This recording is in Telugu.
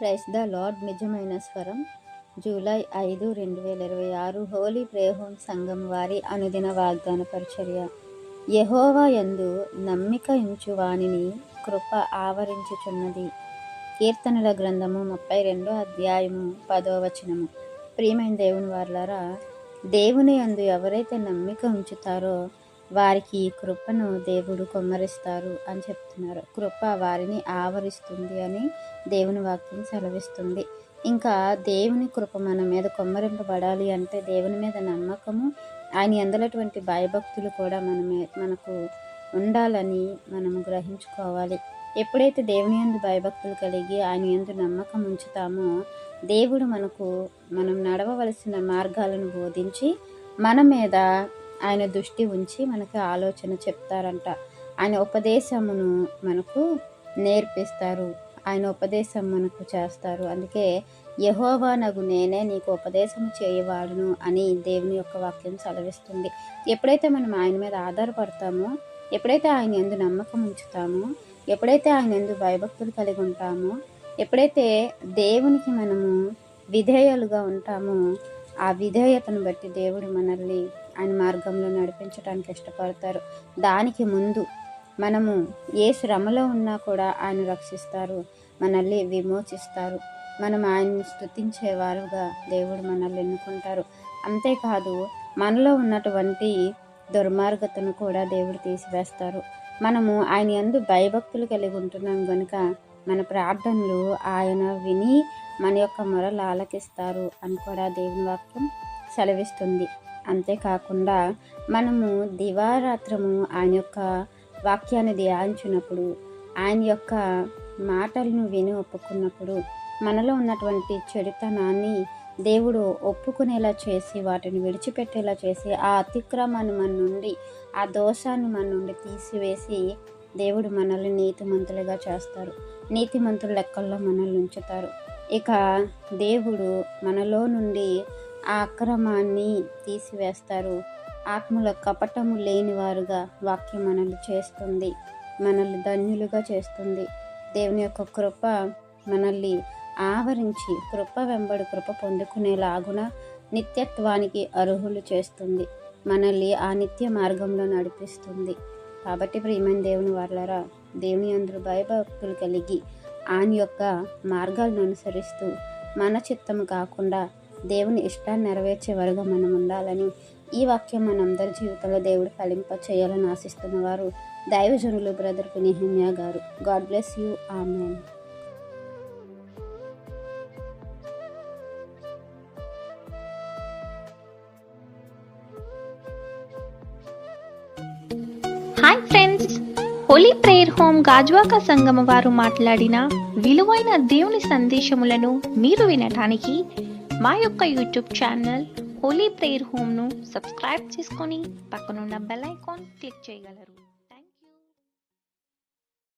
Praise the lord. నిజమైన స్వరం జూలై 5, 2026 హోలీ ప్రేయర్ హోమ్ సంఘం వారి అనుదిన వాగ్దాన పరిచర్య. యెహోవా యందు నమ్మిక ఉంచు వానిని కృప ఆవరించుచున్నది. కీర్తనల గ్రంథము 32వ అధ్యాయము 10వ వచనము. ప్రియమైన దేవుని వారలారా, దేవుని యందు ఎవరైతే నమ్మిక ఉంచుతారో వారికి ఈ కృపను దేవుడు కుమ్మరిస్తారు అని చెప్తున్నారు. కృప వారిని ఆవరిస్తుంది అని దేవుని వాక్యం సెలవిస్తుంది. ఇంకా దేవుని కృప మన మీద కుమ్మరింపబడాలి అంటే దేవుని మీద నమ్మకము, ఆయన యందులటువంటి భయభక్తులు కూడా మనకు ఉండాలని మనము గ్రహించుకోవాలి. ఎప్పుడైతే దేవుని యందు భయభక్తులు కలిగి ఆయన యందు నమ్మకం ఉంచుతామో దేవుడు మనం నడవవలసిన మార్గాలను బోధించి మన మీద ఆయన దృష్టి ఉంచి మనకి ఆలోచన చెప్తారంట. ఆయన ఉపదేశమును మనకు నేర్పిస్తారు, ఆయన ఉపదేశం మనకు చేస్తారు. అందుకే యెహోవా నగు నేనే నీకు ఉపదేశము చేయవాడును అని దేవుని యొక్క వాక్యం సెలవిస్తుంది. ఎప్పుడైతే మనం ఆయన మీద ఆధారపడతామో, ఎప్పుడైతే ఆయన యందు నమ్మకం ఉంచుతామో, ఎప్పుడైతే ఆయన యందు భయభక్తులు కలిగి ఉంటామో, ఎప్పుడైతే దేవునికి మనము విధేయులుగా ఉంటామో, ఆ విధేయతను బట్టి దేవుడు మనల్ని ఆయన మార్గంలో నడిపించడానికి ఇష్టపడతారు. దానికి ముందు మనము ఏ శ్రమలో ఉన్నా కూడా ఆయన రక్షిస్తారు, మనల్ని విమోచిస్తారు. మనం ఆయన్ని స్తుతించేవారుగా దేవుడు మనల్ని ఎన్నుకుంటారు. అంతేకాదు, మనలో ఉన్నటువంటి దుర్మార్గతను కూడా దేవుడు తీసివేస్తారు. మనము ఆయన యందు భయభక్తులు కలిగి ఉంటున్నాం కనుక మన ప్రార్థనలు ఆయన విని మన యొక్క మొరలు ఆలకిస్తారు అని కూడా దేవుని వాక్యం సెలవిస్తుంది. అంతేకాకుండా మనము దివారాత్రము ఆయన యొక్క వాక్యాన్ని ధ్యానించినప్పుడు, ఆయన యొక్క మాటలను విని ఒప్పుకున్నప్పుడు మనలో ఉన్నటువంటి చెడుతనాన్ని దేవుడు ఒప్పుకునేలా చేసి, వాటిని విడిచిపెట్టేలా చేసి, ఆ అతిక్రమాన్ని మన నుండి, ఆ దోషాన్ని మన నుండి తీసివేసి దేవుడు మనల్ని నీతిమంతులుగా చేస్తారు. నీతిమంతుల లెక్కల్లో మనల్ని ఉంచుతారు. ఇక దేవుడు మనలో నుండి ఆ అక్రమాన్ని తీసివేస్తారు. ఆత్మలో కపటము లేని వారుగా వాక్యం మనల్ని చేస్తుంది, మనల్ని ధన్యులుగా చేస్తుంది. దేవుని యొక్క కృప మనల్ని ఆవరించి కృప వెంబడి కృప పొందుకునేలాగున నిత్యత్వానికి అర్హులు చేస్తుంది. మనల్ని ఆ నిత్య మార్గంలో నడిపిస్తుంది. కాబట్టి ప్రియమైన దేవుని వారలారా, దేవుని యందు భయభక్తులు కలిగి ఆయన యొక్క మార్గాలను అనుసరిస్తూ మన చిత్తము కాకుండా దేవుని ఇష్టాన్ని నెరవేర్చే వరకు మనం ఉండాలని ఈ వాక్యం మనందరి జీవితంలో దేవుడు ఫలింప చేయాలని ఆశిస్తున్న వారు దైవజనులు బ్రదర్ నెహెమ్యా గారు. God bless you. Amen. Hi friends, Holi prayer home Gajuwaka సంగమ వారు మాట్లాడిన విలువైన దేవుని సందేశములను మీరు వినటానికి మా యొక్క యూట్యూబ్ ఛానల్ హోలీ ప్రేయర్ హోమ్ను సబ్స్క్రైబ్ చేసుకొని పక్కనున్న బెల్ ఐకాన్ క్లిక్ చేయగలరు.